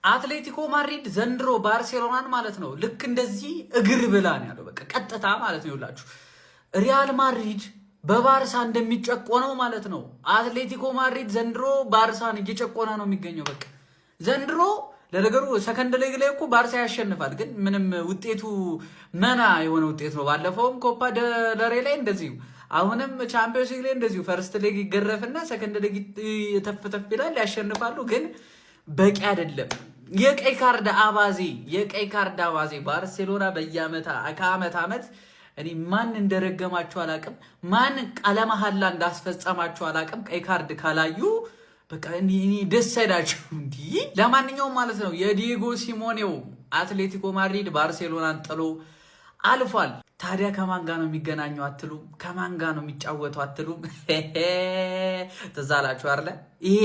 አትሌቲኮ ማድሪድ ዘንድሮ ባርሴሎናን ማለት ነው ልክ እንደዚህ እግር ብላን ያለው በቃ ቀጥታ ማለት ነው ይላችሁ ሪያል ማድሪድ በባርሳ እንደሚጨቆነው ማለት ነው። አትሌቲኮ ማድሪድ ዘንድሮ ባርሳን እየጨቆነ ነው የሚገኘው። በቃ ዘንድሮ ለነገሩ ሰከንድ ሌግ ላይ እኮ ባርሳ ያሸንፋል፣ ግን ምንም ውጤቱ መና የሆነ ውጤት ነው። ባለፈውም ኮፓ ደሬ ላይ እንደዚሁ፣ አሁንም ቻምፒዮንስ ሊግ ላይ እንደዚሁ ፈርስት ሌግ ይገረፍና ሰከንድ ሌግ ተፍተፍ ይላል፣ ያሸንፋሉ፣ ግን በቂ አይደለም። የቀይ ካርድ አባዜ ባርሴሎና ከዓመት ዓመት እኔ ማን እንደረገማቸው አላቅም፣ ማን ቃለ መሐላ እንዳስፈጸማቸው አላቅም። ቀይ ካርድ ካላዩ በቃ እኔ ደስ አይላችሁ እንዴ? ለማንኛውም ማለት ነው የዲየጎ ሲሞኔው አትሌቲኮ ማድሪድ ባርሴሎናን ጥሎ አልፏል። ታዲያ ከማን ጋር ነው የሚገናኘው አትሉም? ከማን ጋር ነው የሚጫወተው አትሉም? ተዛላችሁ አይደለ? ይሄ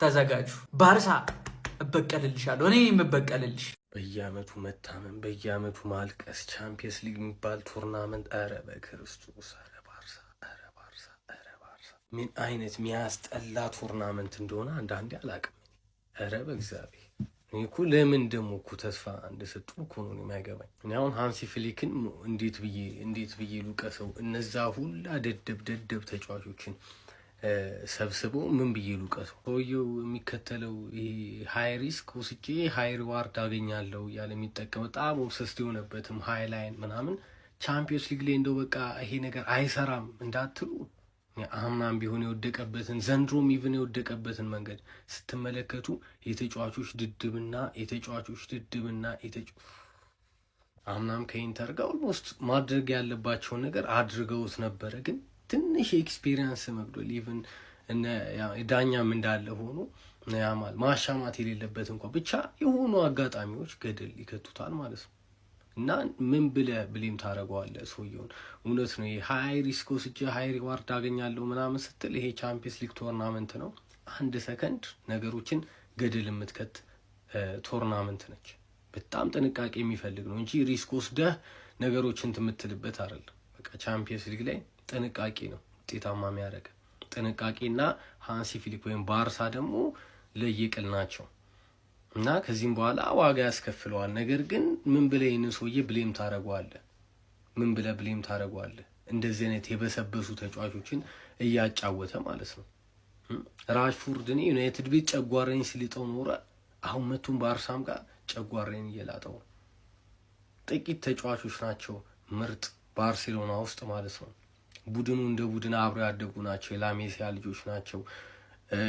ተዘጋጁ። ባርሳ እበቀልልሻለሁ፣ እኔ የምበቀልልሽ። በየአመቱ መታመን፣ በየአመቱ ማልቀስ፣ ቻምፒየንስ ሊግ የሚባል ቱርናመንት፣ ኧረ በክርስቶስ ምን አይነት ሚያስጠላ ቱርናመንት እንደሆነ አንዳንዴ አላውቅም። ኧረ በእግዚአብሔር እኔ እኮ ለምን ደግሞ እኮ ተስፋ እንደሰጡ እኮ ነው የማይገባኝ። እኔ አሁን ሃንሲ ፍሊክን እንዴት ብዬ ልውቀሰው? እነዛ ሁላ ደደብ ተጫዋቾችን ሰብስበው ምን ብዬ ልውቀሰው? ሰውየው የሚከተለው ሃይ ሪስክ ወስጄ ሃይ ሪዋርድ አገኛለሁ ያለ የሚጠቀም በጣም ኦብሰስድ የሆነበትም ሃይ ላይን ምናምን ቻምፒየንስ ሊግ ላይ እንደው በቃ ይሄ ነገር አይሰራም እንዳትሉ አምናም ቢሆን የወደቀበትን ዘንድሮም ኢቭን የወደቀበትን መንገድ ስትመለከቱ የተጫዋቾች ድድብና አምናም ከኢንተር ጋር ኦልሞስት ማድረግ ያለባቸውን ነገር አድርገውት ነበረ። ግን ትንሽ ኤክስፒሪየንስ መግደል ኢቭን ዳኛም እንዳለ ሆኖ ያማል ማሻማት የሌለበት እንኳን ብቻ የሆኑ አጋጣሚዎች ገደል ይከቱታል ማለት ነው። እና ምን ብሌም ታደርገዋለህ ሰውየውን? እውነት ነው ሃይ ሪስክ ወስጄ ሃይ ሪዋርድ አገኛለሁ ምናምን ስትል ይሄ ቻምፒየንስ ሊግ ቶርናመንት ነው። አንድ ሰከንድ ነገሮችን ገደል የምትከት ቶርናመንት ነች። በጣም ጥንቃቄ የሚፈልግ ነው እንጂ ሪስክ ወስደህ ነገሮችን ትምትልበት አይደለም። በቃ ቻምፒየንስ ሊግ ላይ ጥንቃቄ ነው ውጤታማ የሚያደርግ ጥንቃቄና ሃንሲ ፍሊክ ወይም ባርሳ ደግሞ ለየቅል ናቸው። እና ከዚህም በኋላ ዋጋ ያስከፍለዋል። ነገር ግን ምን ብለህ ይህንን ሰውዬ ብሌም ታደርገዋለህ? እንደዚህ አይነት የበሰበሱ ተጫዋቾችን እያጫወተ ማለት ነው። ራሽፎርድ እኔ ዩናይትድ ቤት ጨጓራዬን ሲልጠው ኖረ። አሁን መቱን ባርሳም ጋር ጨጓራዬን እየላጠው። ጥቂት ተጫዋቾች ናቸው ምርጥ ባርሴሎና ውስጥ ማለት ነው። ቡድኑ እንደ ቡድን አብረው ያደጉ ናቸው። የላሜሲያ ልጆች ናቸው።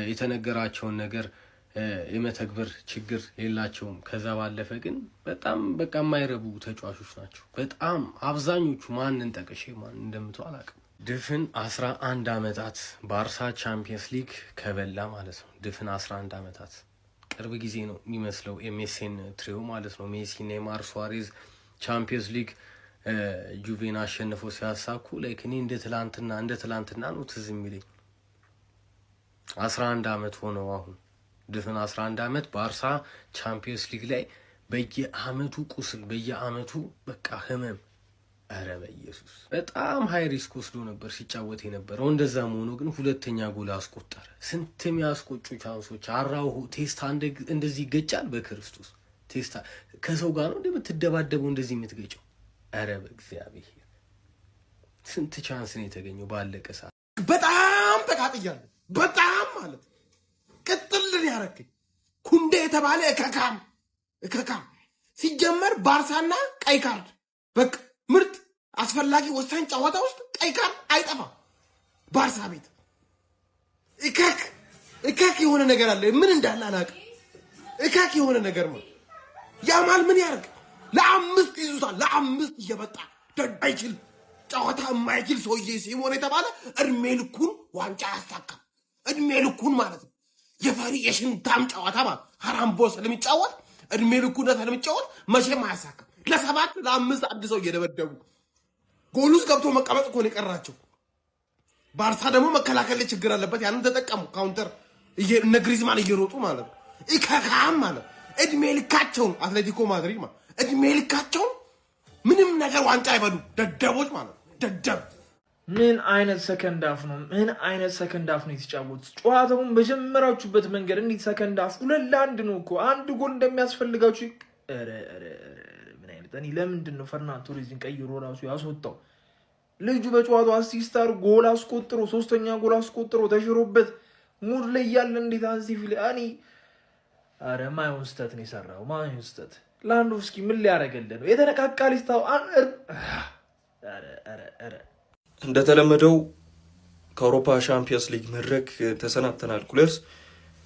የተነገራቸውን ነገር የመተግበር ችግር የላቸውም። ከዛ ባለፈ ግን በጣም በቃ የማይረቡ ተጫዋቾች ናቸው። በጣም አብዛኞቹ ማንን ጠቅሼ ማን እንደምተው አላውቅም። ድፍን 11 ዓመታት ባርሳ ቻምፒየንስ ሊግ ከበላ ማለት ነው። ድፍን 11 ዓመታት ቅርብ ጊዜ ነው የሚመስለው ኤምኤስኤን ትሪዮ ማለት ነው። ሜሲ፣ ኔይማር፣ ሱዋሬዝ ቻምፒየንስ ሊግ ጁቬን አሸንፎ ሲያሳኩ ላይክ እኔ እንደ ትላንትና ነው ትዝ የሚለኝ። 11 ዓመት ሆነው አሁን ድፍን 11 ዓመት ባርሳ ቻምፒየንስ ሊግ ላይ በየአመቱ ቁስል በየአመቱ በቃ ህመም። ኧረ በኢየሱስ በጣም ሃይ ሪስክ ወስዶ ነበር ሲጫወት የነበረው። እንደዛም ሆኖ ግን ሁለተኛ ጎል አስቆጠረ። ስንት የሚያስቆጩ ቻንሶች አራው ቴስታ እንደዚህ ይገጫል። በክርስቶስ ቴስታ ከሰው ጋር ነው እንደምትደባደበው እንደዚህ የምትገጨው። ኧረ በእግዚአብሔር ስንት ቻንስ ነው የተገኘው ባለቀ ሰዓት። በጣም ተቃጥያለሁ። በጣም ማለት ቅጥልን ያረከኝ ኩንዴ የተባለ እከካም ሲጀመር ባርሳና ቀይ ካርድ በቃ ምርጥ አስፈላጊ ወሳኝ ጨዋታ ውስጥ ቀይ ካርድ አይጠፋም። ባርሳ ቤት እከክ የሆነ ነገር አለ። ምን እንዳለ አላውቅም። እከክ የሆነ ነገር ነው። ያማል ምን ያርግ? ለአምስት ይዙታል። ለአምስት እየመጣ አይችል ጨዋታ የማይችል ሰውዬ ሲሞን የተባለ እድሜ ልኩን ዋንጫ ያሳካም። እድሜ ልኩን ማለት ነው። የፈሪ የሽንታም ጨዋታ ማለት ሀራምቦ ስለሚጫወት እድሜ ልኩን ስለሚጫወት መቼም አያሳካም። ለ5 አዲስ ሰው እየደበደቡ ጎል ውስጥ ገብቶ መቀመጥ እኮ ነው የቀራቸው። ባርሳ ደግሞ መከላከል ላይ ችግር አለበት። ያንን ተጠቀሙ። ካውንተር እነ ግሪዝማን እየሮጡ ማለት ነው። ኢካካም ማለት እድሜ ልካቸው አትሌቲኮ ማድሪድ ማለት እድሜ ልካቸው ምንም ነገር ዋንጫ አይበሉ ደደቦች ማለት ደደብ ምን አይነት ሰከንድ አፍ ነው? ምን አይነት ሰከንድ አፍ ነው የተጫወቱት? ጨዋታውን በጀመራችሁበት መንገድ እንዴት ሰከንድ አፍ 2-1 ነው እኮ አንድ ጎል እንደሚያስፈልጋችሁ ምን አይነት እኔ ለምንድን ነው ፈርናንዶ ቶሬዝን ቀይሮ ራሱ ያስወጣው? ልጁ በጨዋታው አሲስታር ጎል አስቆጥሮ ሶስተኛ ጎል አስቆጥሮ ተሽሮበት ሙድ ላይ ያለ እንዴት አንዚህ ፊል እኔ ማይሆን ስተት ነው የሰራው። ማይሆን ስተት ላንዶቭስኪ ምን ሊያደርግልን ነው? የተነቃቃ ሊስታው እንደተለመደው ከአውሮፓ ሻምፒየንስ ሊግ መድረክ ተሰናብተናል ኩለርስ።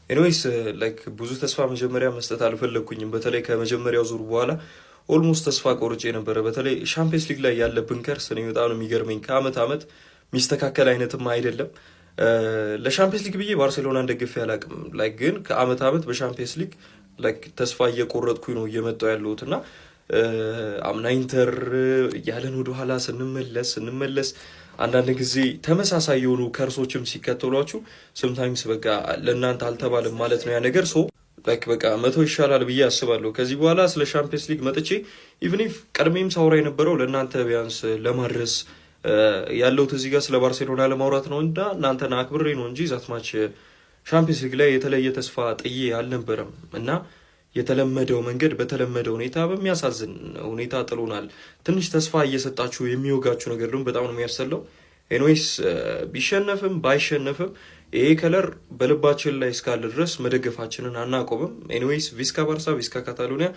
ኤኒዌይስ ላይክ ብዙ ተስፋ መጀመሪያ መስጠት አልፈለኩኝም። በተለይ ከመጀመሪያው ዙር በኋላ ኦልሞስት ተስፋ ቆርጬ ነበረ። በተለይ ሻምፒየንስ ሊግ ላይ ያለብን ከርስ ነው በጣም ነው የሚገርመኝ። ከአመት አመት የሚስተካከል አይነትም አይደለም። ለሻምፒየንስ ሊግ ብዬ ባርሴሎናን ደግፌ አላቅም። ላይክ ግን ከአመት አመት በሻምፒየንስ ሊግ ላይክ ተስፋ እየቆረጥኩኝ ነው እየመጣው ያለሁትና አምና ኢንተር ያለን ወደ ኋላ ስንመለስ አንዳንድ ጊዜ ተመሳሳይ የሆኑ ከርሶችም ሲከተሏችሁ sometimes በቃ ለእናንተ አልተባለም ማለት ነው ያ ነገር ሶ ላይክ በቃ መቶ ይሻላል ብዬ አስባለሁ። ከዚህ በኋላ ስለ ሻምፒየንስ ሊግ መጥቼ ኢቭን ኢፍ ቀድሜም ሳውራ የነበረው ለእናንተ ቢያንስ ለማድረስ ያለውት እዚህ ጋር ስለ ባርሴሎና ለማውራት ነው እና እናንተን አክብሬ ነው እንጂ ዛትማች ሻምፒየንስ ሊግ ላይ የተለየ ተስፋ ጥዬ አልነበረም እና የተለመደው መንገድ በተለመደው ሁኔታ በሚያሳዝን ሁኔታ ጥሎናል። ትንሽ ተስፋ እየሰጣችሁ የሚወጋችሁ ነገር ደግሞ በጣም ነው የሚያሰለው። ኤኒዌይስ ቢሸነፍም ባይሸነፍም ይሄ ከለር በልባችን ላይ እስካለ ድረስ መደገፋችንን አናቆምም። ኤኒዌይስ ቪስካ ባርሳ፣ ቪስካ ካታሎኒያ።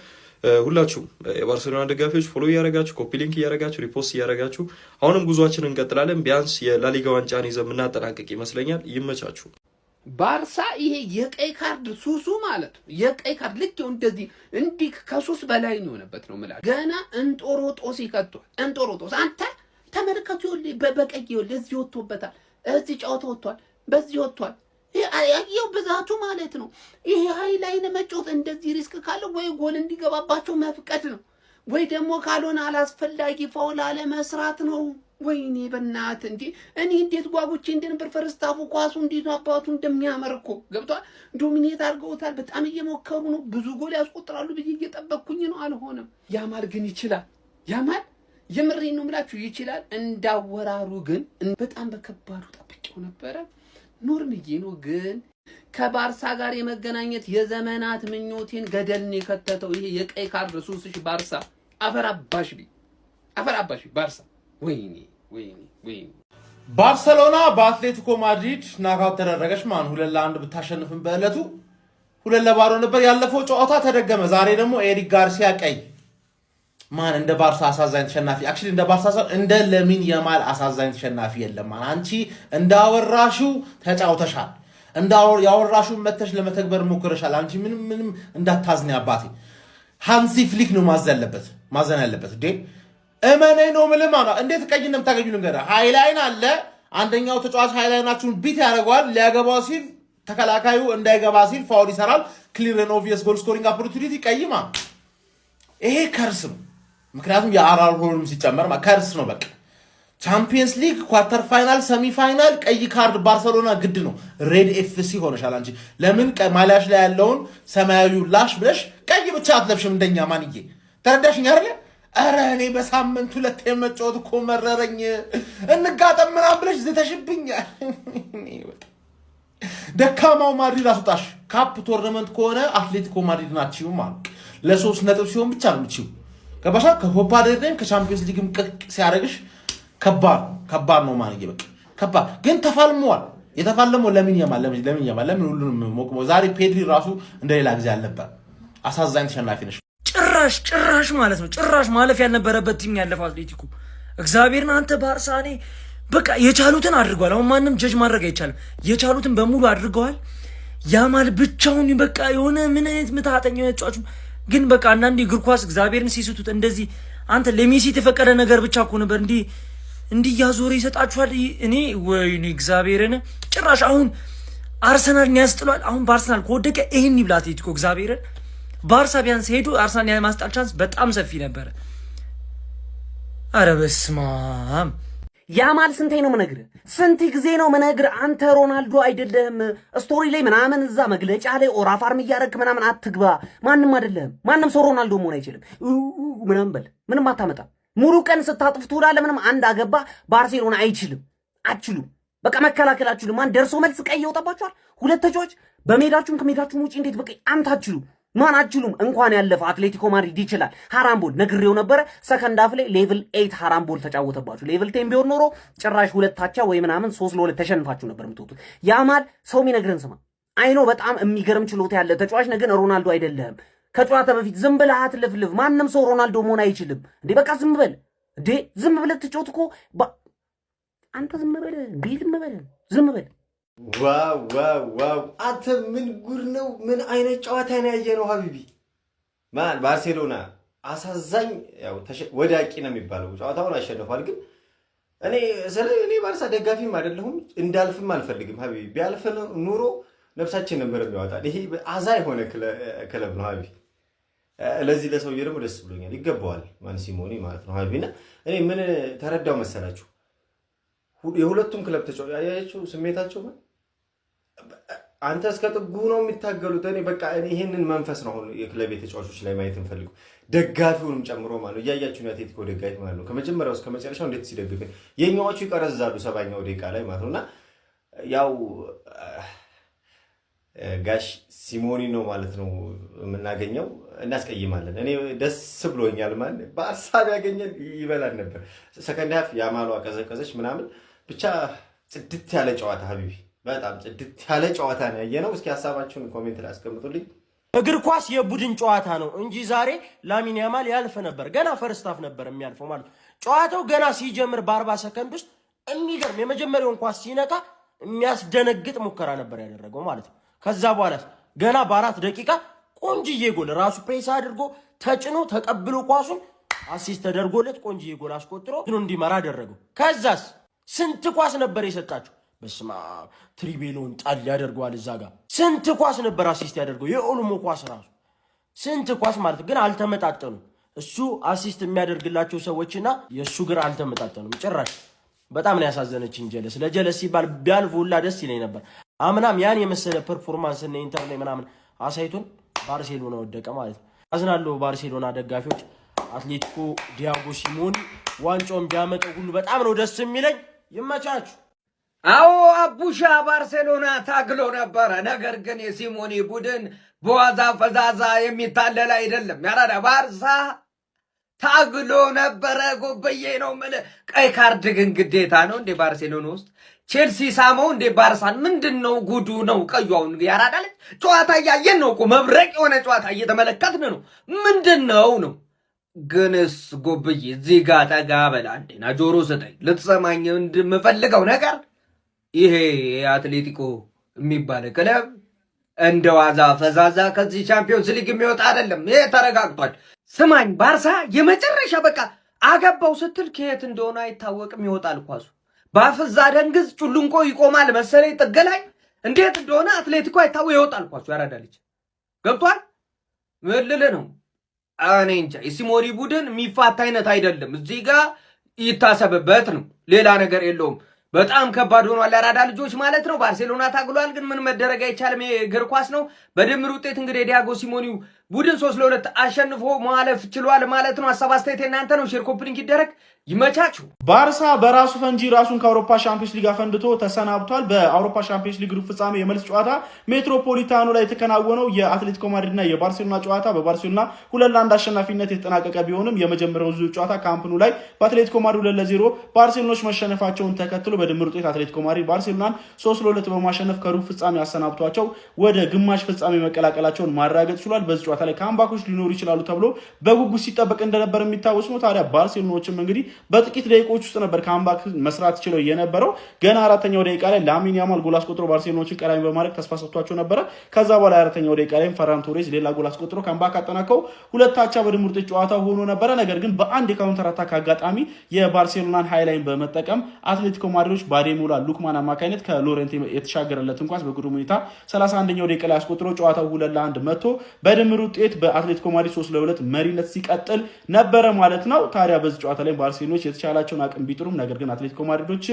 ሁላችሁም የባርሴሎና ደጋፊዎች ፎሎ እያደረጋችሁ ኮፒ ሊንክ እያደረጋችሁ ሪፖስት እያደረጋችሁ አሁንም ጉዟችንን እንቀጥላለን። ቢያንስ የላሊጋ ዋንጫን ይዘን የምናጠናቀቅ ይመስለኛል። ይመቻችሁ። ባርሳ ይሄ የቀይ ካርድ ሱሱ ማለት ነው። የቀይ ካርድ ልክ እንደዚህ እንዲህ ከሱስ በላይ ነው የሆነበት ነው ማለት ገና እንጦሮጦስ ይከቷል። እንጦሮጦስ አንተ ተመልከቱ። በቀይ ይኸውልህ እዚህ ወጥቶበታል። እዚህ ጨዋታ ወጥቷል። በዚህ ወጥቷል። ይሄው ብዛቱ ማለት ነው። ይሄ ሃይላይን መጮት እንደዚህ ሪስክ ካለ ወይ ጎል እንዲገባባቸው መፍቀድ ነው ወይ ደግሞ ካልሆነ አላስፈላጊ ፋውል አለ መስራት ነው። ወይኔ በእናት እንዴ እኔ እንዴት ጓጉቼ እንደነበር ፈርስታፉ ኳሱ እንዴት አባቱ እንደሚያመር እኮ ገብቷል። ዶሚኔት አድርገውታል። በጣም እየሞከሩ ነው። ብዙ ጎል ያስቆጥራሉ ብዬ እየጠበቅኩኝ ነው። አልሆነም። ያማል ግን ይችላል። ያማል የምሬን ነው የምላችሁ ይችላል። እንዳወራሩ ግን በጣም በከባዱ ጠብቄው ነበረ። ኖርምዬ ነው ግን ከባርሳ ጋር የመገናኘት የዘመናት ምኞቴን ገደልን የከተተው ይሄ የቀይ ካርድ ሱስሽ ባርሳ አፈራባሽ ባርሳ ወይኔ ባርሴሎና በአትሌቲኮ ማድሪድ ናካውት ተደረገች። ማን 2-1 ብታሸንፍም በእለቱ 2-0 ነበር ያለፈው ጨዋታ ተደገመ። ዛሬ ደግሞ ኤሪክ ጋርሲያ ቀይ። ማን እንደ ባርሳ አሳዛኝ ተሸናፊ አክቹሊ እንደ ባርሳ እንደ ለሚን የማል አሳዛኝ ተሸናፊ የለም። ማን አንቺ እንዳወራሽው ተጫውተሻል። ያወራሽው መተሽ ለመተግበር ሞክረሻል። አንቺ ምንም እንዳታዝኝ አባቴ። ሃንሲ ፍሊክ ነው ማዘን ያለበት እንዴ እመኔ ነው ምልማ ነው። እንዴት ቀይ እንደምታገኙ ልንገራ። ሃይላይን አለ። አንደኛው ተጫዋች ሃይላይናችሁን ቢት ያደርገዋል። ሊያገባው ሲል ተከላካዩ እንዳይገባ ሲል ፋውል ይሰራል። ክሊር ኤንድ ኦብቪየስ ጎል ስኮሪንግ ኦፖርቹኒቲ ቀይማ። ይሄ ከርስ ነው። ምክንያቱም የአራልሆንም ሲጨመር ከርስ ነው። በቃ ቻምፒየንስ ሊግ ኳርተር ፋይናል ሰሚ ፋይናል ቀይ ካርድ ባርሴሎና ግድ ነው። ሬድ ኤፍሲ ሆነሻል አንቺ። ለምን ማሊያሽ ላይ ያለውን ሰማያዊ ላሽ ብለሽ ቀይ ብቻ አትለብሽም? እንደኛ ማንዬ ተረዳሽኝ አይደል? አረ እኔ በሳምንት 2 የመጫወት እኮ መረረኝ። እንጋጠም ምናምን ብለሽ ዝተሽብኛል። ደካማው ማድሪድ አስወጣሽ። ካፕ ቶርናመንት ከሆነ አትሌቲኮ ማድሪድ ናችሁ ማለት ለ3 ነጥብ ሲሆን ብቻ ነው የምትችይው። ገባሻ? ከኮፓ ዴልሬም ከቻምፒየንስ ሊግም ቅቅ ሲያደርግሽ ከባድ ነው ማለት ይበቃ። ከባድ ግን ተፋልሟል። የተፋለመው ለምን ሁሉንም ሞቅሞ ዛሬ ፔድሪ ራሱ እንደሌላ ጊዜ አልነበር። አሳዛኝ ተሸናፊ ነሽ። ጭራሽ ማለት ነው። ጭራሽ ማለፍ ያልነበረበት ቲም ያለፈው አትሌቲኮ። እግዚአብሔርን አንተ ባርሳኔ በቃ የቻሉትን አድርገዋል። አሁን ማንም ጀጅ ማድረግ አይቻልም። የቻሉትን በሙሉ አድርገዋል። ያማል ብቻውን በቃ የሆነ ምን አይነት ምታጠኛው ያጫጩ ግን በቃ አንዳንዴ እግር ኳስ እግዚአብሔርን ሲስቱት እንደዚህ አንተ ለሜሲ የተፈቀደ ነገር ብቻ እኮ ነበር እንዲህ ያዞረ ይሰጣችኋል። እኔ ወይኔ እግዚአብሔርን ጭራሽ አሁን አርሰናልን ያስጥሏል። አሁን በአርሰናል ከወደቀ ይሄን ይብላ አትሌቲኮ እግዚአብሔርን ባርሳ ቢያንስ ሄዶ አርሰናል የማስጣል ቻንስ በጣም ሰፊ ነበር። አረ በስመ አብ ያማል ስንቴ ነው መነግርህ? ስንት ጊዜ ነው መነግርህ? አንተ ሮናልዶ አይደለም። ስቶሪ ላይ ምናምን እዛ መግለጫ ላይ ኦራፋርም እያደረግህ ምናምን አትግባ። ማንም አይደለም። ማንም ሰው ሮናልዶ መሆን አይችልም። ምናምን በል ምንም አታመጣም። ሙሉ ቀን ስታጥፍ ትውላለህ። ምንም አንድ አገባ ባርሴሎና አይችልም። አትችሉም። በቃ መከላከል አትችሉም። ማን ደርሶ መልስ ቀይ ይወጣባችኋል። ሁለት ተጫዋች በሜዳችሁም ከሜዳችሁም ውጪ እንዴት በቃ አንተ አትችሉም። ማን አትችሉም። እንኳን ያለፈ አትሌቲኮ ማድሪድ ይችላል። ሃራምቦል ነግሬው ነበረ። ሰከንድ አፍ ላይ ሌቭል 8 ሃራምቦል ተጫወተባችሁ። ሌቭል 10 ቢሆን ኖሮ ጭራሽ ሁለት ታቻ ወይ ምናምን 3-2 ተሸንፋችሁ ነበር የምትወጡት። ያማል ሰው የሚነግረን ስማ። አይኖ በጣም የሚገርም ችሎታ ያለ ተጫዋች ነገር ሮናልዶ አይደለም። ከጨዋታ በፊት ዝም ብለህ አትለፍልፍ። ማንም ሰው ሮናልዶ መሆን አይችልም እንዴ። በቃ ዝም በል እንዴ። ዝም ብለህ ትጮት እኮ አንተ ዝም በል እንዴ። ዝም በል ዋው አንተ ምን ጉድ ነው? ምን አይነት ጨዋታ ነው ያየነው? ሀቢቢ ማን ባርሴሎና አሳዛኝ ያው ወዳቂ ነው የሚባለው። ጨዋታውን አሸንፏል። ግን እኔ ባርሳ ደጋፊም አይደለሁም እንዳልፍም አልፈልግም። ሀቢቢ ቢያልፍ ኑሮ ነፍሳችን ነበር የሚያወጣል። ይሄ አዛ የሆነ ክለብ ነው ሀቢቢ። ለዚህ ለሰውዬ ደግሞ ደስ ብሎኛል። ይገባዋል ማን ሲሞኒ ማለት ነው ሀቢቢና እኔ ምን ተረዳው መሰላችሁ? የሁለቱም ክለብ ተጫዋቾች ያያችሁ ስሜታቸው አንተ እስከ ጥጉ ነው የሚታገሉት። እኔ በቃ ይሄንን መንፈስ ነው አሁን የክለብ ተጫዋቾች ላይ ማየት እንፈልገው፣ ደጋፊውንም ጨምሮ ማለት ነው። እያያችሁ ነው አትሌቲኮ ደጋፊ ማለት ነው ከመጀመሪያው እስከ መጨረሻው እንዴት ሲደግፍ የኛዎቹ ይቀረዛሉ 70ኛው ደቂቃ ላይ ማለት ነውና ያው ጋሽ ሲሞኒ ነው ማለት ነው የምናገኘው። እናስቀይማለን። እኔ ደስ ብሎኛል ማለት ባርሳ ያገኘን ይበላል ነበር። ሰከንድ ሃፍ ያማሉ አቀዘቀዘች ምናምን ብቻ ጽድት ያለ ጨዋታ ሀቢቢ፣ በጣም ጽድት ያለ ጨዋታ ነው ያየነው። እስኪ ሐሳባችሁን ኮሜንት ላይ አስቀምጡልኝ። እግር ኳስ የቡድን ጨዋታ ነው እንጂ ዛሬ ላሚን ያማል ያልፍ ነበር። ገና ፈርስት ሃፍ ነበር የሚያልፈው ማለት ነው። ጨዋታው ገና ሲጀምር በ40 ሰከንድ ውስጥ የሚገርም የመጀመሪያውን ኳስ ሲነካ የሚያስደነግጥ ሙከራ ነበር ያደረገው ማለት ነው። ከዛ በኋላ ገና በ4 ደቂቃ ቆንጅዬ ጎል ራሱ ፕሬስ አድርጎ ተጭኖ ተቀብሎ ኳሱን አሲስት ተደርጎለት ቆንጅዬ ጎል አስቆጥሮ ግን እንዲመራ አደረገው። ከዛስ ስንት ኳስ ነበር የሰጣቸው? በስማ ትሪቤሎን ጣል ያደርገዋል። እዛ ጋር ስንት ኳስ ነበር አሲስት ያደርገው? የኦልሞ ኳስ ራሱ ስንት ኳስ ማለት ግን አልተመጣጠኑ። እሱ አሲስት የሚያደርግላቸው ሰዎችና የእሱ ግር አልተመጣጠኑም ጭራሽ። በጣም ነው ያሳዘነችኝ። ጀለስ ለጀለስ ሲባል ቢያልፍ ሁላ ደስ ይለኝ ነበር። አምናም ያን የመሰለ ፐርፎርማንስ እና ኢንተር ላይ ምናምን አሳይቶን ባርሴሎና ወደቀ ማለት ነው። አዝናለሁ ባርሴሎና ደጋፊዎች። አትሌቲኮ ዲያጎ ሲሞኒ ዋንጫውን ቢያመጣው ሁሉ በጣም ነው ደስ የሚለኝ። ይመቻችሁ። አዎ አቡሻ ባርሴሎና ታግሎ ነበረ። ነገር ግን የሲሞኒ ቡድን በዋዛ ፈዛዛ የሚታለል አይደለም። ያራዳ ባርሳ ታግሎ ነበረ። ጎበዬ ነው ማለት ቀይ ካርድ ግን ግዴታ ነው እንዴ ባርሴሎና ውስጥ? ቼልሲ ሳመው እንዴ ባርሳን? ምንድነው ጉዱ ነው? ቀዩን ያራዳል። ጨዋታ እያየን ነው እኮ መብረቅ የሆነ ጨዋታ እየተመለከትን ነው። ምንድነው ነው ግንስ ጎበዬ እዚህ ጋር ጠጋ በላ እንዴና ጆሮ ስጠኝ ልትሰማኝ እንደምፈልገው ነገር ይሄ አትሌቲኮ የሚባል ክለብ እንደ ዋዛ ፈዛዛ ከዚህ ቻምፒዮንስ ሊግ የሚወጣ አይደለም። ይሄ ተረጋግጧል። ስማኝ ባርሳ የመጨረሻ በቃ አገባው ስትል ከየት እንደሆነ አይታወቅም ይወጣል ኳሱ። ባፍዛ ደንግዝ ጩልንቆ ይቆማል መሰለኝ ጥገላይ እንዴት እንደሆነ አትሌቲኮ አይታወቅ ይወጣል ኳሱ። ያራዳልች ገብቷል። ምልል ነው እኔ እንጃ። የሲሞኒ ቡድን የሚፋታ አይነት አይደለም። እዚህ ጋር ይታሰብበት ነው፣ ሌላ ነገር የለውም። በጣም ከባድ ሆኗል ያራዳ ልጆች ማለት ነው። ባርሴሎና ታግሏል፣ ግን ምን መደረግ አይቻልም። እግር ኳስ ነው። በድምር ውጤት እንግዲህ ዲያጎ ሲሞኒው ቡድን 3-2 አሸንፎ ማለፍ ችሏል ማለት ነው። ሀሳብ አስተያየት እናንተ ነው። ሼር ኮፕሊንግ ይደረግ። ይመቻችሁ። ባርሳ በራሱ ፈንጂ ራሱን ከአውሮፓ ሻምፒዮንስ ሊግ አፈንድቶ ተሰናብቷል። በአውሮፓ ሻምፒዮንስ ሊግ ሩብ ፍጻሜ የመልስ ጨዋታ ሜትሮፖሊታኖ ላይ የተከናወነው የአትሌቲኮ ማድሪድና የባርሴሎና ጨዋታ በባርሴሎና 2-1 አሸናፊነት የተጠናቀቀ ቢሆንም የመጀመሪያው ዙር ጨዋታ ካምፕኑ ላይ በአትሌቲኮ ማድሪድ 2-0 ባርሴሎናዎች መሸነፋቸውን ተከትሎ በድምር ውጤት አትሌቲኮ ማድሪድ ባርሴሎናን 3-2 በማሸነፍ ከሩብ ፍጻሜ አሰናብቷቸው ወደ ግማሽ ፍጻሜ መቀላቀላቸውን ማረጋገጥ ችሏል። በዚህ ጨዋታ ላይ ካምባኮች ሊኖሩ ይችላሉ ተብሎ በጉጉት ሲጠበቅ እንደነበር የሚታወስ ነው። ታዲያ ባርሴሎናዎችም እንግዲህ በጥቂት ደቂቃዎች ውስጥ ነበር ካምባክ መስራት ችለው የነበረው። ገና 4ኛው ደቂቃ ላይ ላሚን ያማል ጎል አስቆጥሮ ባርሴሎናዎችን ቀዳሚ በማድረግ ተስፋ ሰጥቷቸው ነበረ። ከዛ በኋላ 4ኛው ደቂቃ ላይ ፈራን ቶሬዝ ሌላ ጎል አስቆጥሮ ካምባክ አጠናቀው 2-2 በድምር ውጤት ጨዋታው ሆኖ ነበረ። ነገር ግን በአንድ የካውንተር አታክ አጋጣሚ የባርሴሎናን ሃይላይን በመጠቀም አትሌቲኮ ማድሪዶች ባዴሞላ ሉክማን አማካይነት ከሎሬንቴ የተሻገረለትን ኳስ በግሩም ሁኔታ 31ኛው ደቂቃ ላይ አስቆጥሮ ጨዋታው 2-1 መጥቶ በድምር ውጤት በአትሌቲኮ ማድሪድ 3-2 መሪነት ሲቀጥል ነበረ ማለት ነው። ታዲያ በዚህ ጨዋታ ላይ ባርሴሎናዎች የተቻላቸውን አቅም ቢጥሩም ነገር ግን አትሌቲኮ ማድሪዶች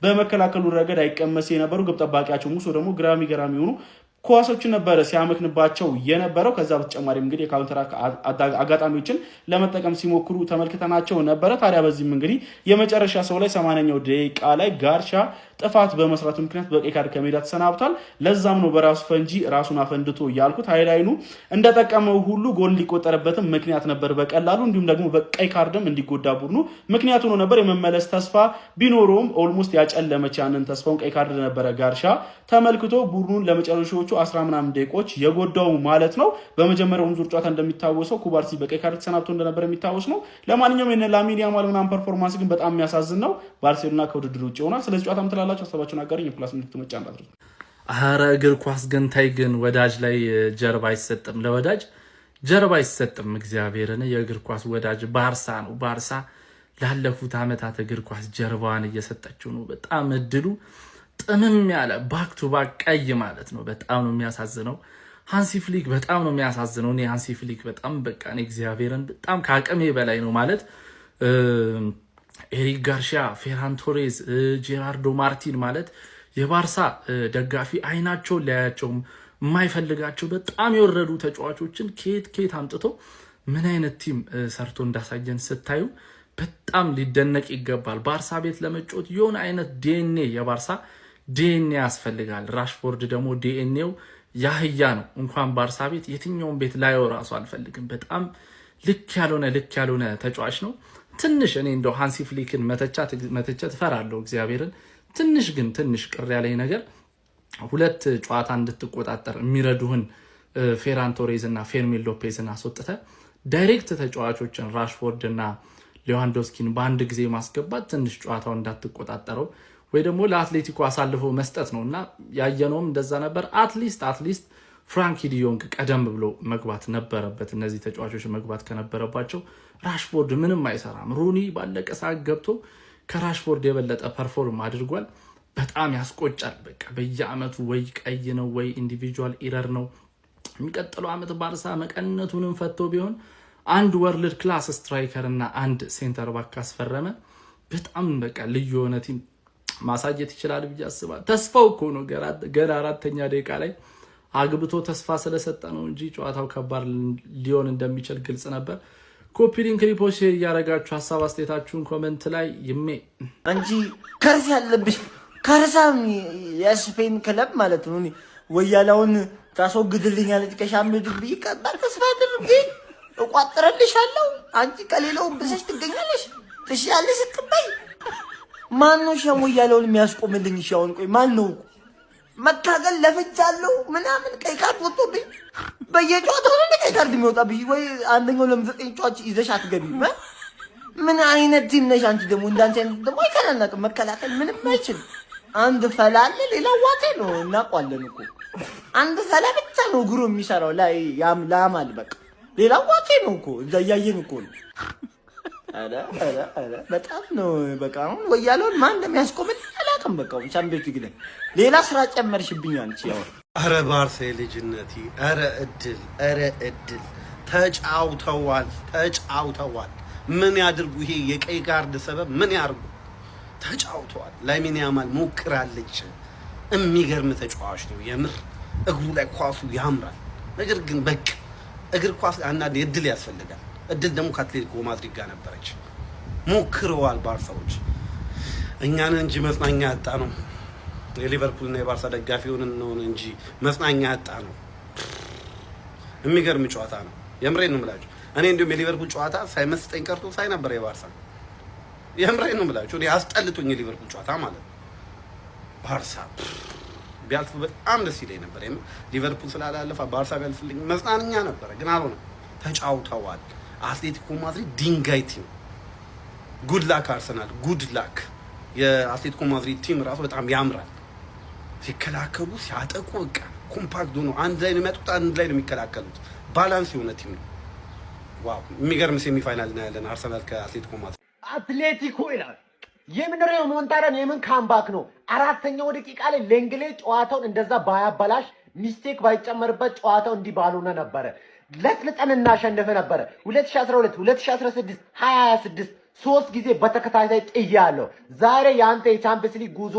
በመከላከሉ ረገድ አይቀመስ የነበሩ ግብ ጠባቂያቸው ሙሶ ደግሞ ግራሚ ሆኑ ኳሶችን ነበረ ሲያመክንባቸው የነበረው። ከዛ በተጨማሪም እንግዲህ የካውንተር አጋጣሚዎችን ለመጠቀም ሲሞክሩ ተመልክተናቸው ነበረ። ታዲያ በዚህም እንግዲህ የመጨረሻ ሰው ላይ 80ኛው ደቂቃ ላይ ጋርሻ ጥፋት በመስራቱ ምክንያት በቀይ ካርድ ከሜዳ ተሰናብቷል። ለዛም ነው በራሱ ፈንጂ ራሱን አፈንድቶ ያልኩት። ሃይላይኑ እንደጠቀመው ሁሉ ጎል ሊቆጠርበትም ምክንያት ነበር በቀላሉ። እንዲሁም ደግሞ በቀይ ካርድም እንዲጎዳ ቡድኑ ምክንያቱ ነው ነበር። የመመለስ ተስፋ ቢኖረውም ኦልሞስት ያጨለመች ያንን ተስፋውን ቀይ ካርድ ነበረ ጋርሻ ተመልክቶ ቡድኑን ለመጨረሻዎቹ 10 ምናምን ደቂቆች የጎዳው ማለት ነው። በመጀመሪያው ዙር ጨዋታ እንደሚታወሰው ኩባርሲ በቀይ ካርድ ተሰናብቶ እንደነበር የሚታወስ ነው። ለማንኛውም የነ ላሚን ያማል ምናምን ፐርፎርማንስ ግን በጣም የሚያሳዝን ነው። ባርሴሎና ከውድድር ውጭ ሆኗል። ስለዚህ ጨዋታ ምትላላችሁ ሀሳባችሁን አጋሩኝ። የፕላስ ምልክት መጫ እንዳትረሱ። ኧረ እግር ኳስ ግን ታይ ግን ወዳጅ ላይ ጀርባ አይሰጥም፣ ለወዳጅ ጀርባ አይሰጥም። እግዚአብሔርን የእግር ኳስ ወዳጅ ባርሳ ነው። ባርሳ ላለፉት ዓመታት እግር ኳስ ጀርባዋን እየሰጠችው ነው። በጣም እድሉ ጥምም ያለ ባክ ቱ ባክ ቀይ ማለት ነው። በጣም ነው የሚያሳዝነው። ሃንሲ ፍሊክ በጣም ነው የሚያሳዝነው። እኔ ሃንሲ ፍሊክ በጣም በቃ እኔ እግዚአብሔርን በጣም ከአቅሜ በላይ ነው ማለት ኤሪክ ጋርሺያ፣ ፌራን ቶሬዝ፣ ጄራርዶ ማርቲን ማለት የባርሳ ደጋፊ አይናቸውን ሊያያቸው የማይፈልጋቸው በጣም የወረዱ ተጫዋቾችን ከየት አምጥቶ ምን አይነት ቲም ሰርቶ እንዳሳየን ስታዩ በጣም ሊደነቅ ይገባል። ባርሳ ቤት ለመጫወት የሆነ አይነት ዲኤንኤ የባርሳ ዲኤንኤ ያስፈልጋል። ራሽፎርድ ደግሞ ዲኤንኤው ያህያ ነው። እንኳን ባርሳ ቤት የትኛውን ቤት ላየው ራሱ አልፈልግም። በጣም ልክ ያልሆነ ተጫዋች ነው። ትንሽ እኔ እንደው ሃንሲ ፍሊክን መተቸት እፈራለሁ እግዚአብሔርን። ትንሽ ቅር ያለኝ ነገር ሁለት ጨዋታ እንድትቆጣጠር የሚረዱህን ፌራን ቶሬዝ እና ፌርሚን ሎፔዝን አስወጥተ ዳይሬክት ተጫዋቾችን ራሽፎርድ እና ሌዋንዶስኪን በአንድ ጊዜ ማስገባት ትንሽ ጨዋታው እንዳትቆጣጠረው ወይ ደግሞ ለአትሌቲኮ አሳልፎ መስጠት ነውና ያየነውም እንደዛ ነበር። አትሊስት ፍራንኪ ዲዮንግ ቀደም ብሎ መግባት ነበረበት። እነዚህ ተጫዋቾች መግባት ከነበረባቸው ራሽፎርድ ምንም አይሰራም። ሩኒ ባለቀ ሰዓት ገብቶ ከራሽፎርድ የበለጠ ፐርፎርም አድርጓል። በጣም ያስቆጫል። በቃ በየአመቱ ወይ ቀይ ነው ወይ ኢንዲቪጁዋል ኢረር ነው። የሚቀጥለው አመት ባርሳ መቀነቱንም ፈቶ ቢሆን አንድ ወርልድ ክላስ ስትራይከር እና አንድ ሴንተር ባክ አስፈረመ። በጣም በቃ ልዩ የሆነ ቲም ማሳየት ይችላል ብዬ አስባለሁ። ተስፋው እኮ ነው ገና 4ኛ ደቂቃ ላይ አግብቶ ተስፋ ስለሰጠ ነው እንጂ ጨዋታው ከባድ ሊሆን እንደሚችል ግልጽ ነበር። ኮፒ ሊንክ ሪፖስት ያረጋችሁ ሐሳብ አስተያየታችሁን ኮሜንት ላይ ይሜ አንጂ ከርስ ያለብሽ ከርሳም የስፔን ክለብ ማለት ነው ወያላውን ታስወግድልኛለች ከሻምፒዮንስ ሊግ ይቀባል ተስፋ አድርጌ እቋጥረልሻለሁ። አንቺ ከሌላው ብሰሽ ትገኛለሽ ትሻለሽ ስትበይ ማን ነው ሸሙ ወያላውን የሚያስቆምልኝ? ሻውን ቆይ ማን ነው? መታገል ለፍቻለሁ ምናምን ቀይ ካርድ ወጥቶብኝ በየጨዋታው ነው ቀይ ካርድ የሚወጣብኝ። ወይ አንደኛው ለምዘጠኝ ጨዋታ ይዘሽ አትገቢም። ምን አይነት ቲም ነሽ አንቺ? ደግሞ እንዳንቺ አይነት ደግሞ አይከላናቅም። መከላከል ምንም አይችል። አንድ ፈላለ ሌላው ዋቴ ነው። እናቋለን እኮ አንድ ፈላ ብቻ ነው እግሩ የሚሰራው ላይ ያምላማል። በቃ ሌላው ዋቴ ነው እኮ እዛ እያየን እኮ ነው። አረ በጣም ነው በቃ አሁን ወያለውን ማን እንደሚያስቆምልኝ አላውቅም። በቃ ቻምፒዮንስ ሊግ ላይ ሌላ ስራ ጨመርሽብኝ አንቺ። ያው አረ ባርሳ ልጅነቴ አረ እድል ተጫውተዋል። ምን ያድርጉ? ይሄ የቀይ ካርድ ሰበብ ምን ያርጉ? ተጫውተዋል። ላሚን ያማል ሞክራለች። የሚገርም ተጫዋች ነው የምር። እግሩ ላይ ኳሱ ያምራል። ነገር ግን በቃ እግር ኳስ አንዳንዴ እድል ያስፈልጋል። እድል ደግሞ ከአትሌቲኮ ማድሪድ ጋር ነበረች። ሞክረዋል ባርሳዎች። እኛን እንጂ መጽናኛ ያጣ ነው። የሊቨርፑልና የባርሳ ደጋፊ ሆነን ነው እንጂ መጽናኛ ያጣ ነው። የሚገርም ጨዋታ ነው። የምሬን ነው የምላችሁ። እኔ እንዲሁም የሊቨርፑል ጨዋታ ሳይመስጠኝ ቀርቶ ሳይ ነበር የባርሳ። የምሬን ነው የምላችሁ። እኔ አስጠልቶኝ የሊቨርፑል ጨዋታ ማለት ነው። ባርሳ ቢያልፍ በጣም ደስ ይለኝ ነበር። ሊቨርፑል ስላላለፈ ባርሳ ቢያልፍልኝ መጽናኛ ነበር፣ ግን አልሆነም። ተጫውተዋል። አትሌቲኮ ማድሪድ ድንጋይ ቲም። ጉድ ላክ አርሰናል፣ ጉድ ላክ። የአትሌቲኮ ማድሪድ ቲም ራሱ በጣም ያምራል። ሲከላከሉ ሲያጠቁ በቃ ኮምፓክት ሆኖ አንድ ላይ ነው የሚያጠቁት፣ አንድ ላይ ነው የሚከላከሉት። ባላንስ የሆነ ቲም ነው። ዋው! የሚገርም ሴሚ ፋይናል ነው ያለን አርሰናል ከአትሌቲኮ ማድሪድ። አትሌቲኮ ይላል የምንሬው ሞንታረን የምን ካምባክ ነው። 4ኛው ደቂቃ ላይ ሌንግሌ ጨዋታውን እንደዛ ባያበላሽ ሚስቴክ ባይጨመርበት ጨዋታው እንዲህ ባልሆነ ነበረ። ለጥልጠን እናሸንፍ ነበረ። 2012 2016 2026 3 ጊዜ በተከታታይ ጥያለሁ። ዛሬ ያንተ የቻምፒየንስ ሊግ ጉዞ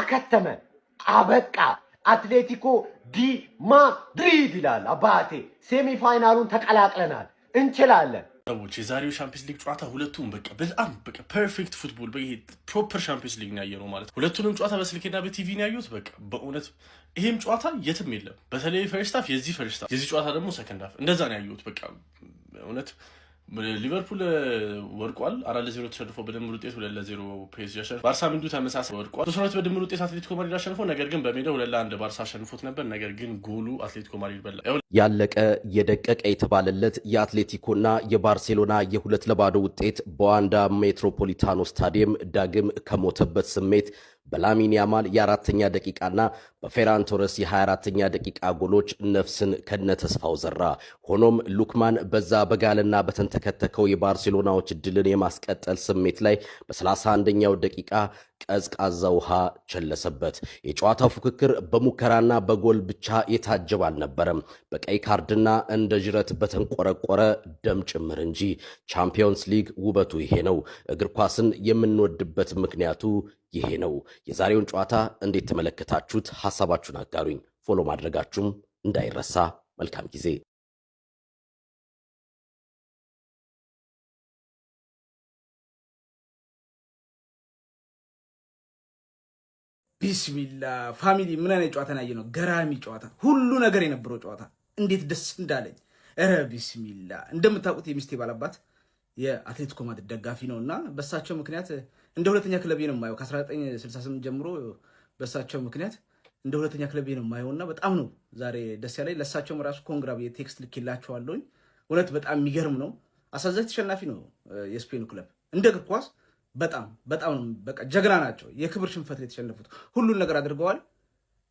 አከተመ፣ አበቃ። አትሌቲኮ ዲ ማድሪድ ይላል። አባቴ ሴሚ ፋይናሉን ተቀላቅለናል፣ እንችላለን። ሰዎች የዛሬው ሻምፒዮንስ ሊግ ጨዋታ ሁለቱም በጣም ፐርፌክት ፉትቦል ፕሮፐር ሻምፒዮንስ ሊግ ነው ያየነው ማለት ሁለቱንም ጨዋታ በስልኬና በቲቪ ነው ያዩት። በእውነት ይሄም ጨዋታ የትም የለም። በተለይ ፈርስት ሃፍ የዚህ ጨዋታ ደግሞ ሰከንድ ሃፍ እንደዛ ነው ያዩት። እውነት ሊቨርፑል ወድቋል 4-0 ተሸንፎ በድምር ውጤት 2-0 ፒኤስጂ አሸንፎ ባርሳ ምንዱ ተመሳሳይ ወድቋል 3-2 በድምር ውጤት አትሌቲኮ ማድሪድ አሸንፎ ነገር ግን በሜዳው 2-1 ባርሳ አሸንፎት ነበር። ነገር ግን ጎሉ አትሌቲኮ ማድሪድ በላ። ያለቀ የደቀቀ የተባለለት የአትሌቲኮና የባርሴሎና የ2-0 ውጤት በዋንዳ ሜትሮፖሊታኖ ስታዲየም ዳግም ከሞተበት ስሜት በላሚን ያማል የ4ኛ ደቂቃና በፌራን ቶረስ የ24ኛ ደቂቃ ጎሎች ነፍስን ከነተስፋው ዘራ። ሆኖም ሉክማን በዛ በጋልና በተንተከተከው የባርሴሎናዎች ድልን የማስቀጠል ስሜት ላይ በ31ኛው ደቂቃ ቀዝቃዛ ውሃ ቸለሰበት። የጨዋታው ፉክክር በሙከራና በጎል ብቻ የታጀበ አልነበረም፣ በቀይ ካርድና እንደ ጅረት በተንቆረቆረ ደም ጭምር እንጂ። ቻምፒዮንስ ሊግ ውበቱ ይሄ ነው። እግር ኳስን የምንወድበት ምክንያቱ ይሄ ነው። የዛሬውን ጨዋታ እንዴት ተመለከታችሁት? ሐሳባችሁን አጋሩኝ። ፎሎ ማድረጋችሁም እንዳይረሳ። መልካም ጊዜ። ቢስሚላ ፋሚሊ ምን አይነት ጨዋታ ነው ያየነው? ገራሚ ጨዋታ፣ ሁሉ ነገር የነበረው ጨዋታ እንዴት ደስ እንዳለኝ። ኧረ ቢስሚላ። እንደምታውቁት የሚስቴ ባላባት የአትሌቲኮ ማድሪድ ደጋፊ ነውና በሳቸው ምክንያት እንደ ሁለተኛ ክለቤ ነው የማየው። ከ1968 ጀምሮ በሳቸው ምክንያት እንደ ሁለተኛ ክለቤ ነው የማየውና በጣም ነው ዛሬ ደስ ያለኝ። ለሳቸውም ራሱ ኮንግራ ቴክስት ልኬላቸዋለሁኝ። እውነት በጣም የሚገርም ነው። አሳዛኝ ተሸናፊ ነው የስፔኑ ክለብ። እንደ እግር ኳስ በጣም ነው በቃ ጀግና ናቸው። የክብር ሽንፈት ላይ የተሸነፉት ሁሉን ነገር አድርገዋል።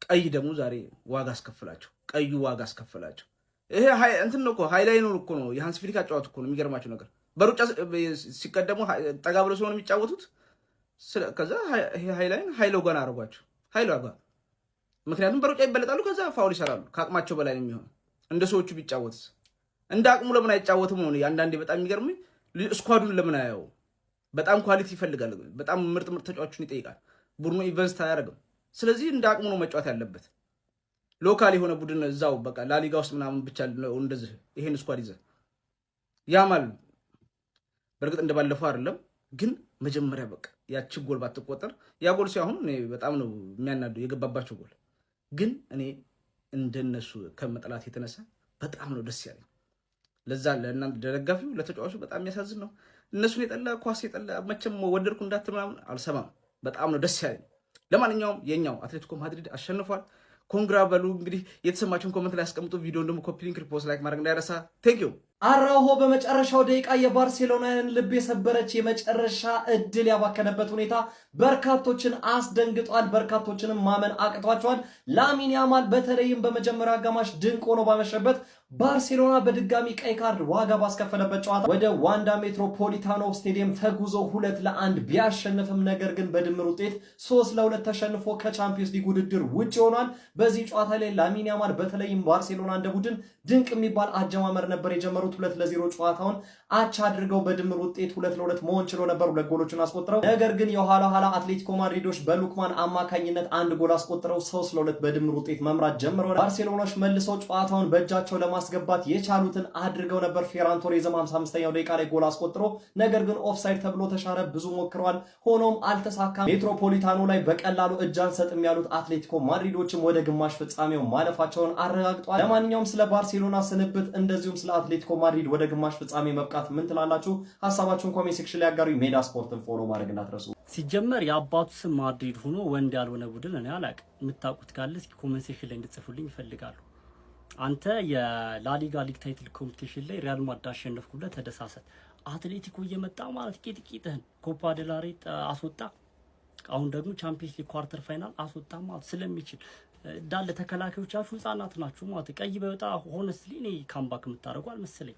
ቀይ ደግሞ ዛሬ ዋጋ አስከፍላቸው። ቀዩ ዋጋ አስከፍላቸው። ይሄ እንትን ነው እኮ ሃይላይኑን እኮ ነው የሃንስ ፍሊክ አጫወቱ እኮ ነው። የሚገርማቸው ነገር በሩጫ ሲቀደሙ ጠጋ ብለው ሲሆን የሚጫወቱት ከዛ ይሄ ሃይላይን ሃይሎ ጋር አድርጓቸው ሃይሎ ጋር ምክንያቱም በሩጫ ይበለጣሉ። ከዛ ፋውል ይሰራሉ። ከአቅማቸው በላይ ነው የሚሆነው። እንደ ሰዎቹ ቢጫወትስ እንደ አቅሙ ለምን አይጫወትም ነው አንዳንዴ በጣም የሚገርመኝ። ስኳዱን ለምን አያየው? በጣም ኳሊቲ ይፈልጋል። በጣም ምርጥ ተጫዋቾችን ይጠይቃል። ቡድኑ ኢንቨስት አያደርግም። ስለዚህ እንደ አቅሙ ነው መጫወት ያለበት። ሎካል የሆነ ቡድን እዛው በቃ ላሊጋ ውስጥ ምናምን ብቻ እንደዚህ ይሄን ስኳድ ይዘ ያማል። በርግጥ እንደባለፈው አይደለም ግን መጀመሪያ በቃ ያቺ ጎል ባትቆጠር ያ ጎል ሲሆን እኔ በጣም ነው የሚያናደው የገባባቸው ጎል። ግን እኔ እንደነሱ ከመጠላት የተነሳ በጣም ነው ደስ ያለኝ። ለዛ ለእናንተ ደጋፊው ለተጫዋቹ በጣም የሚያሳዝን ነው። እነሱን የጠላ ኳስ የጠላ መቼም ወደድኩ እንዳትምናምን አልሰማም። በጣም ነው ደስ ያለኝ። ለማንኛውም የኛው አትሌቲኮ ማድሪድ አሸንፏል። ኮንግራ በሉ። እንግዲህ የተሰማችሁን ኮሜንት ላይ አስቀምጡ። ቪዲዮን ደግሞ ኮፒ ሊንክ፣ ሪፖስት፣ ላይክ ማድረግ እንዳይረሳ። ቴንክ ዩ። አራሆ በመጨረሻው ደቂቃ የባርሴሎናን ልብ የሰበረች የመጨረሻ እድል ያባከነበት ሁኔታ በርካቶችን አስደንግጧል። በርካቶችንም ማመን አቅቷቸዋል። ላሚን ያማል በተለይም በመጀመሪያ አጋማሽ ድንቅ ሆኖ ባመሸበት ባርሴሎና በድጋሚ ቀይ ካርድ ዋጋ ባስከፈለበት ጨዋታ ወደ ዋንዳ ሜትሮፖሊታኖ ስቴዲየም ተጉዞ 2-1 ቢያሸንፍም ነገር ግን በድምር ውጤት 3-2 ተሸንፎ ከቻምፒዮንስ ሊግ ውድድር ውጭ ሆኗል። በዚህ ጨዋታ ላይ ላሚን ያማል በተለይም ባርሴሎና እንደ ቡድን ድንቅ የሚባል አጀማመር ነበር የጀመሩት። 2-0 ጨዋታውን አቻ አድርገው በድምር ውጤት 2-2 መሆን ችሎ ነበር። 2 ጎሎችን አስቆጥረው ነገር ግን የኋላ አትሌቲኮ ማድሪዶች በሉክማን አማካኝነት 1 ጎል አስቆጥረው 3-2 በድምር ውጤት መምራት ጀምረው ባርሴሎናዎች መልሰው ጨዋታውን በእጃቸው ለማስገባት የቻሉትን አድርገው ነበር። ፌራን ቶሬዝም 55ኛው ደቂቃ ላይ ጎል አስቆጥሮ ነገር ግን ኦፍሳይድ ተብሎ ተሻረ። ብዙ ሞክረዋል፣ ሆኖም አልተሳካም። ሜትሮፖሊታኖ ላይ በቀላሉ እጅ አንሰጥም ያሉት አትሌቲኮ ማድሪዶችም ወደ ግማሽ ፍጻሜው ማለፋቸውን አረጋግጧል። ለማንኛውም ስለ ባርሴሎና ስንብት እንደዚሁም ስለ አትሌቲኮ ማድሪድ ወደ ግማሽ ፍጻሜ መብቃት ምን ትላላችሁ? ሐሳባችሁን ኮሜንት ሴክሽን ላይ አጋሩ። ሜዳ ስፖርትን ፎሎ ማድረግ እንዳትረሱ። ሲጀመር የአባቱ ስም ማድሪድ ሆኖ ወንድ ያልሆነ ቡድን እኔ አላውቅም። የምታውቁት ካለ እስኪ ኮሜንት ሴክሽን ላይ እንድትጽፉልኝ ይፈልጋሉ። አንተ የላሊጋ ሊግ ታይትል ኮምፒቲሽን ላይ ሪያል ማድሪድ አሸነፍኩለት ተደሳሰት። አትሌቲኮ እየመጣ ማለት ቂጥቂጥህን ኮፓ ዴላሬ አስወጣ። አሁን ደግሞ ቻምፒየንስ ሊግ ኳርተር ፋይናል አስወጣ ማለት ስለሚችል ዳለ ተከላካዮቻችሁ ህፃናት ናችሁ ማለት ቀይ በወጣ ሆነስሊ እኔ ካምባክ የምታደርጉ አልመሰለኝ።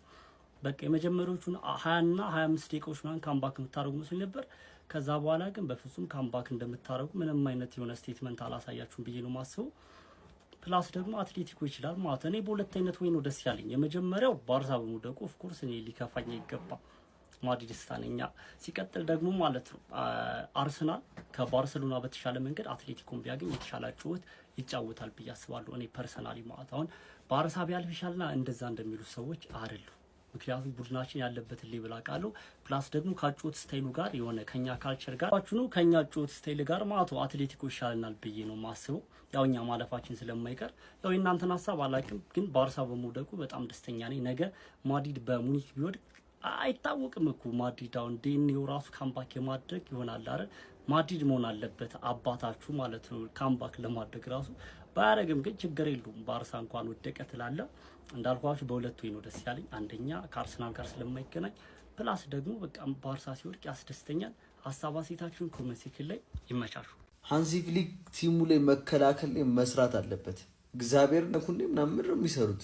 በቃ የመጀመሪያዎቹን 20 እና 25 ደቂቃዎች ምናምን ካምባክ የምታደርጉ መስሎኝ ነበር። ከዛ በኋላ ግን በፍጹም ካምባክ እንደምታደርጉ ምንም አይነት የሆነ ስቴትመንት አላሳያችሁም ብዬ ነው ማስበው። ፕላስ ደግሞ አትሌቲኮ ይችላል ማለት እኔ በሁለት አይነት ወይ ነው ደስ ያለኝ። የመጀመሪያው ባርሳ በመውደቁ ኦፍ ኮርስ እኔ ሊከፋኝ አይገባም። ማድሪድስታንኛ ሲቀጥል ደግሞ ማለት ነው አርሰናል ከባርሰሎና በተሻለ መንገድ አትሌቲኮን ቢያገኝ የተሻለ ጭውት ይጫወታል ብዬ አስባለሁ። እኔ ፐርሰናሊ ማለት አሁን ባርሳ ቢያልፍ ይሻልና እንደዛ እንደሚሉ ሰዎች አይደሉም። ምክንያቱም ቡድናችን ያለበትን ሌብል አውቃለሁ። ፕላስ ደግሞ ካጭወት ስታይሉ ጋር የሆነ ከኛ ካልቸር ጋር ነው ከኛ ጭወት ስታይል ጋር ማለት አትሌቲኮ ይሻልናል ብዬ ነው ማስበው። ያው እኛ ማለፋችን ስለማይቀር ያው የእናንተን ሀሳብ አላውቅም፣ ግን ባርሳ በመውደቁ በጣም ደስተኛ ነኝ። ነገ ማድሪድ በሙኒክ ቢወድቅ አይታወቅም እኮ ማድሪድ አሁን ዴኒዮ ራሱ ካምባክ የማድረግ ይሆናል አይደል? ማድሪድ መሆን አለበት አባታችሁ ማለት ነው ካምባክ ለማድረግ ራሱ ባያረግም ግን ችግር የለውም። ባርሳ እንኳን ወደቀ ትላለ እንዳልኳችሁ በሁለት ወይ ነው ደስ ያለኝ። አንደኛ ከአርሰናል ጋር ስለማይገናኝ ፕላስ ደግሞ በቃ ባርሳ ሲወድቅ ያስደስተኛል። ሀሳብ አስተያየታችሁን ኮሜንት ሴክሽን ላይ ይመቻቹ። ሃንሲ ፍሊክ ቲሙ ላይ መከላከል ላይ መስራት አለበት። እግዚአብሔር ነኩንዴ ምናምን ነው የሚሰሩት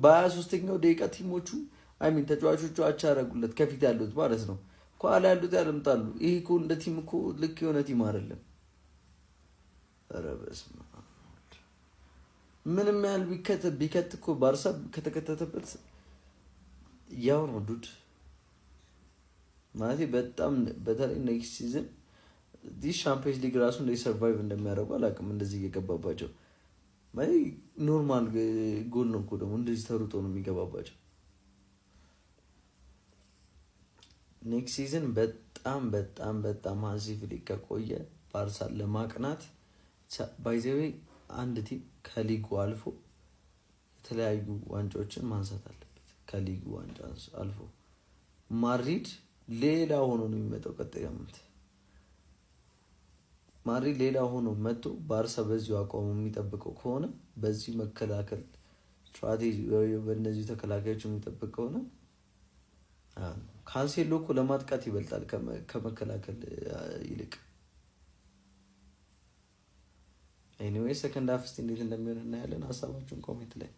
በ23ኛው ደቂቃ ቲሞቹ አይሚን ተጫዋቾቹ አቻ ያረጉለት ከፊት ያሉት ማለት ነው። ከኋላ ያሉት ያለምጣሉ። ይሄ እኮ እንደ ቲም እኮ ልክ የሆነ ቲም አይደለም። ኧረ በስመ አብ ምንም ያህል ቢከት እኮ ባርሳ ከተከተተበት ያው ነው ዱድ ማለት በጣም በተለይ ኔክስት ሲዝን ዲስ ሻምፒዮንስ ሊግ ራሱ እንደ ሰርቫይቭ እንደሚያደርጉ አላውቅም። እንደዚህ እየገባባቸው ማለት ኖርማል ጎል ነው እኮ ደግሞ እንደዚህ ተሩጦ ነው የሚገባባቸው። ኔክስት ሲዝን በጣም በጣም በጣም ሃንሲ ፍሊክ ከቆየ ባርሳን ለማቅናት ባይዘዌ አንድ ቲም ከሊጉ አልፎ የተለያዩ ዋንጫዎችን ማንሳት አለበት። ከሊጉ ዋንጫ አልፎ ማድሪድ ሌላ ሆኖ ነው የሚመጣው። ቀጣይ ዓመት ማድሪድ ሌላ ሆኖ መጥቶ ባርሳ በዚሁ አቋሙ የሚጠብቀው ከሆነ በዚህ መከላከል ስትራቴጂ በእነዚህ ተከላካዮች የሚጠብቅ ከሆነ ካንሴሎ እኮ ለማጥቃት ይበልጣል ከመከላከል ይልቅ። ኤኒዌይ ሰከንድ ሃፍ እንዴት እንደሚሆን እናያለን። ሀሳባችሁን ኮሜንት ላይ